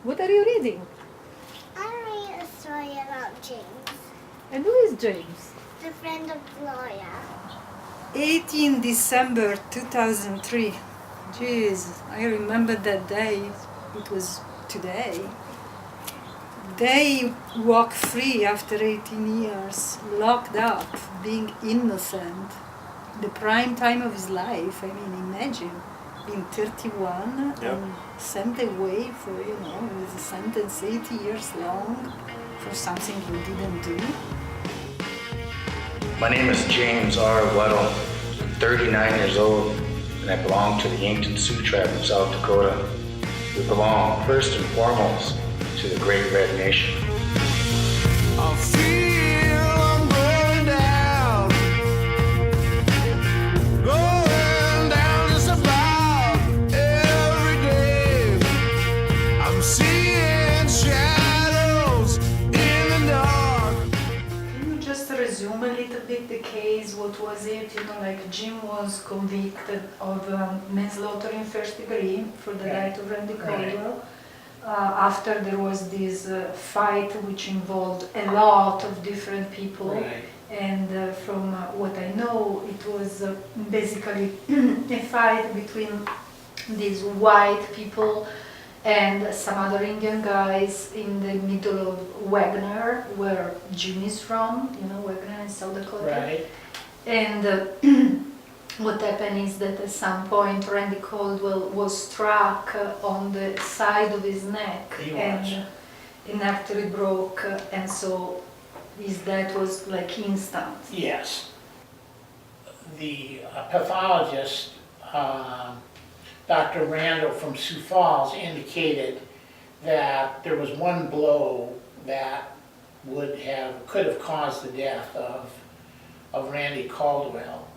What are you reading? I'm reading a story about James, And who is James? the friend of Gloria. 18 December 2003. Jeez, I remember that day. It was today. They walk free after 18 years, locked up, being innocent. The prime time of his life. I mean, imagine being 31 and sent away for, with a sentence 80 years long for something he didn't do. My name is James R. Weddell. I'm 39 years old, and I belong to the Yankton Sioux tribe of South Dakota. We belong, first and foremost, to the Great Red Nation. I feel I'm going down just about every day. I'm seeing shadows in the dark. Can you just resume a little bit the case? What was it? Like Jim was convicted of manslaughter in first degree for the death of Randy Caldwell. After there was this fight which involved a lot of different people. And from what I know, it was basically a fight between these white people and some other Indian guys in the middle of Wagner, where Jim is from, Wagner in South Dakota. Right. And what happened is that at some point Randy Caldwell was struck on the side of his neck and an artery broke, and so his death was like instant. Yes. The pathologist, Dr. Randall from Sioux Falls, indicated that there was one blow that could have caused the death of Randy Caldwell.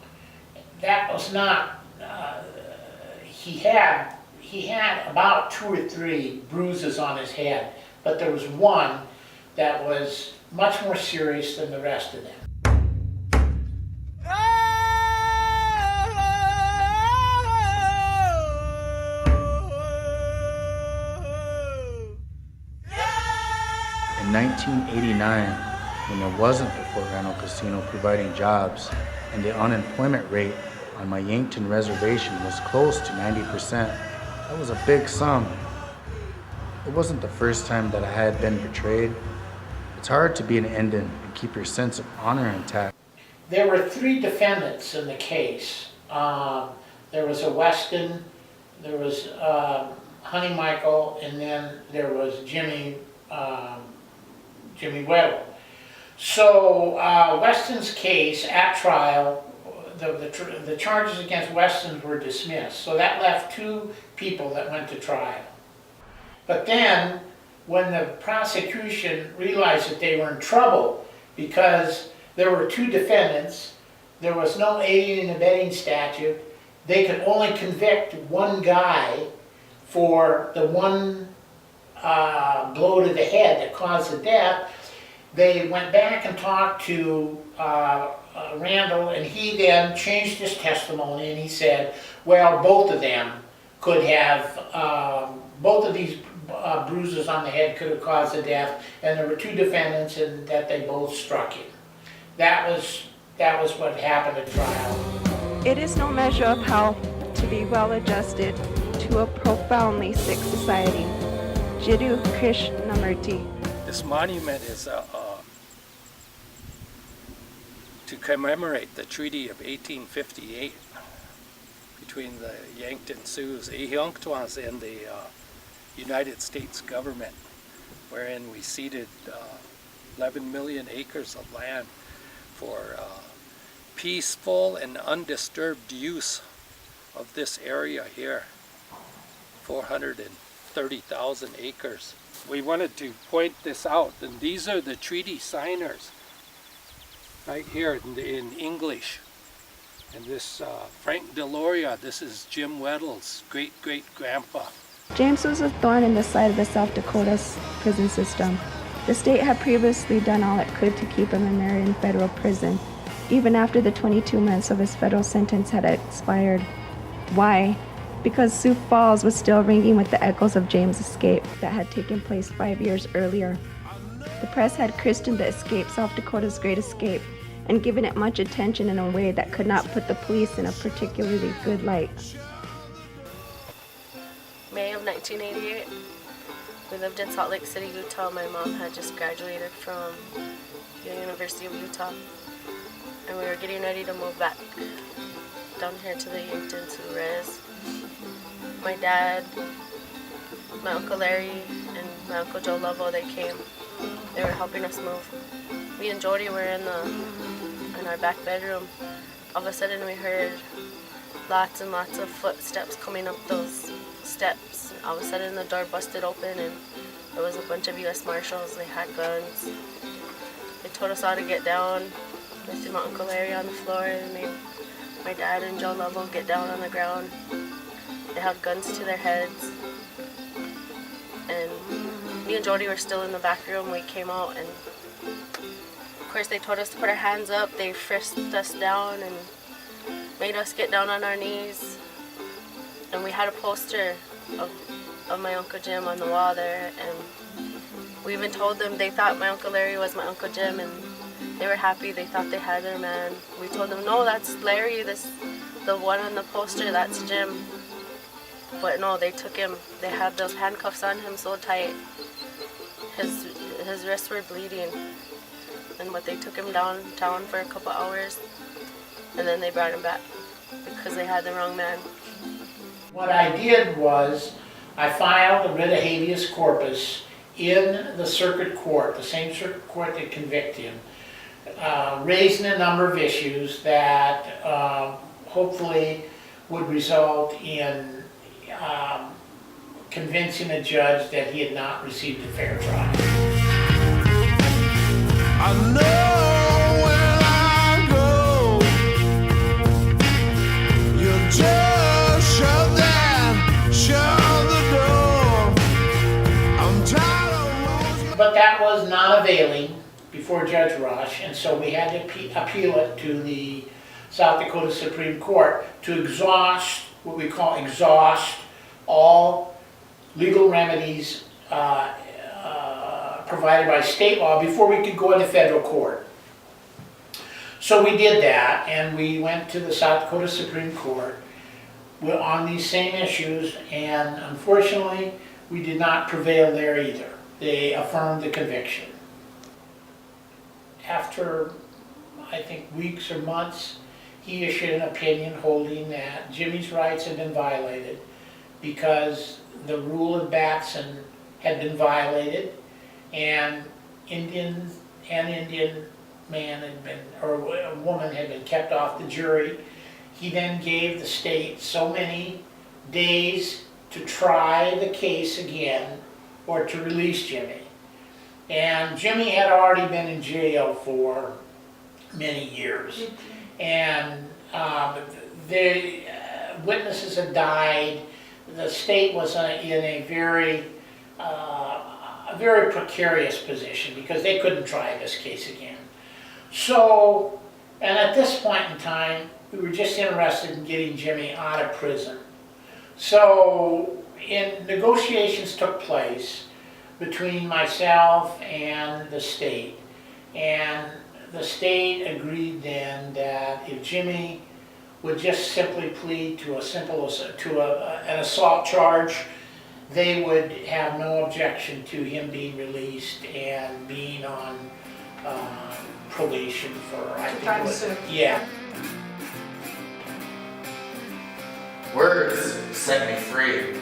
That was not, he had about 2 or 3 bruises on his head, but there was one that was much more serious than the rest of them. In 1989, when there wasn't the Fort Randall Casino providing jobs, and the unemployment rate on my Yankton reservation was close to 90%. That was a big sum. It wasn't the first time that I had been betrayed. It's hard to be an Indian and keep your sense of honor intact. There were 3 defendants in the case. There was a Weston, there was Honey Michael, and then there was Jimmy Weddell. So Weston's case at trial, the charges against Weston were dismissed. So that left 2 people that went to trial. But then when the prosecution realized that they were in trouble because there were 2 defendants, there was no aiding and abetting statute, they could only convict one guy for the one blow to the head that caused the death. They went back and talked to Randall, and he then changed his testimony, and he said, well, both of them could have, both of these bruises on the head could have caused the death, and there were 2 defendants, and that they both struck him. That was what happened at trial. It is no measure of how to be well adjusted to a profoundly sick society. Jiddu Krishnamurti. This monument is to commemorate the Treaty of 1858 between the Yankton Sioux, Ehiongtwans, and the United States government, wherein we ceded 11 million acres of land for peaceful and undisturbed use of this area here, 430,000 acres. We wanted to point this out, and these are the treaty signers right here in English. And this Frank Gloria, this is Jim Weddell's great-great-grandpa. James was a thorn in the side of the South Dakota's prison system. The state had previously done all it could to keep him in Marion federal prison, even after the 22 months of his federal sentence had expired. Why? because Sioux Falls was still ringing with the echoes of James' escape that had taken place 5 years earlier. The press had christened the escape South Dakota's Great Escape and given it much attention in a way that could not put the police in a particularly good light. May of 1988. We lived in Salt Lake City, Utah. My mom had just graduated from the University of Utah, and we were getting ready to move back down here to the Yankton Sioux Res. My dad, my Uncle Larry, and my Uncle Joe Lovo, they came. They were helping us move. Me and Jody were in our back bedroom. All of a sudden we heard lots and lots of footsteps coming up those steps. All of a sudden the door busted open and there was a bunch of U.S. Marshals. They had guns. They told us all to get down. They threw my Uncle Larry on the floor and made my dad and Joe Lovell get down on the ground. They had guns to their heads. And me and Jody were still in the back room. We came out and of course they told us to put our hands up. They frisked us down and made us get down on our knees. And we had a poster of my Uncle Jim on the wall there, and we even told them they thought my Uncle Larry was my Uncle Jim, and they were happy. They thought they had their man. We told them, no, that's Larry, the one on the poster, that's Jim. But no, they took him. They had those handcuffs on him so tight. His wrists were bleeding. But they took him downtown for a couple hours, and then they brought him back because they had the wrong man. What I did was I filed a writ of habeas corpus in the circuit court, the same circuit court that convicted him, raising a number of issues that hopefully would result in convincing a judge that he had not received a fair trial. I know when I go, you just shut the door. I'm tired of losing. But that was not availing before Judge Rush, and so we had to appeal it to the South Dakota Supreme Court to exhaust, what we call exhaust, all legal remedies provided by state law before we could go into federal court. So we did that, and we went to the South Dakota Supreme Court on these same issues, and unfortunately we did not prevail there either. They affirmed the conviction. After, I think, weeks or months, he issued an opinion holding that Jimmy's rights had been violated because the rule of Batson had been violated, and Indian man had been, or a woman had been kept off the jury. He then gave the state so many days to try the case again or to release Jimmy. And Jimmy had already been in jail for many years. And the witnesses had died. The state was in a very precarious position because they couldn't try this case again. So, and at this point in time, we were just interested in getting Jimmy out of prison. So, negotiations took place between myself and the state. And the state agreed then that if Jimmy would just simply plead to an assault charge, they would have no objection to him being released and being on probation for, I think it was, yeah. Words set me free.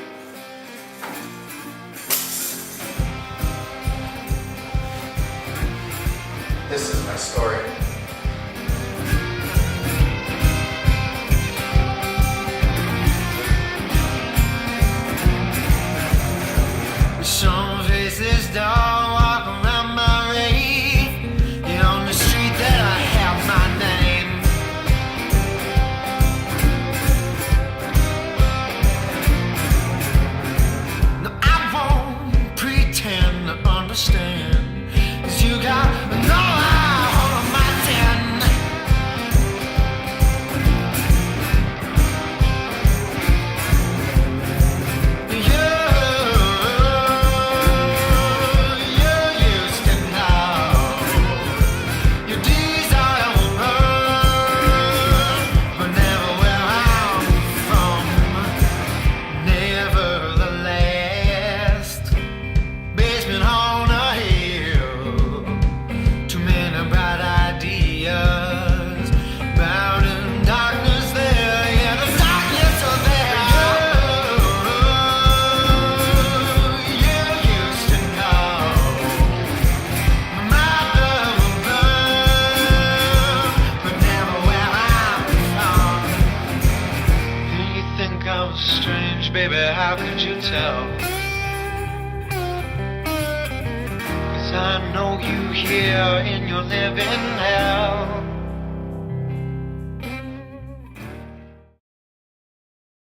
This is my story. Some faces don't walk around my grave, and on the street that I have my name. No, I won't pretend to understand, 'cause you got no eye on my den. change, baby, how could you tell? 'Cause I know you here in your living hell.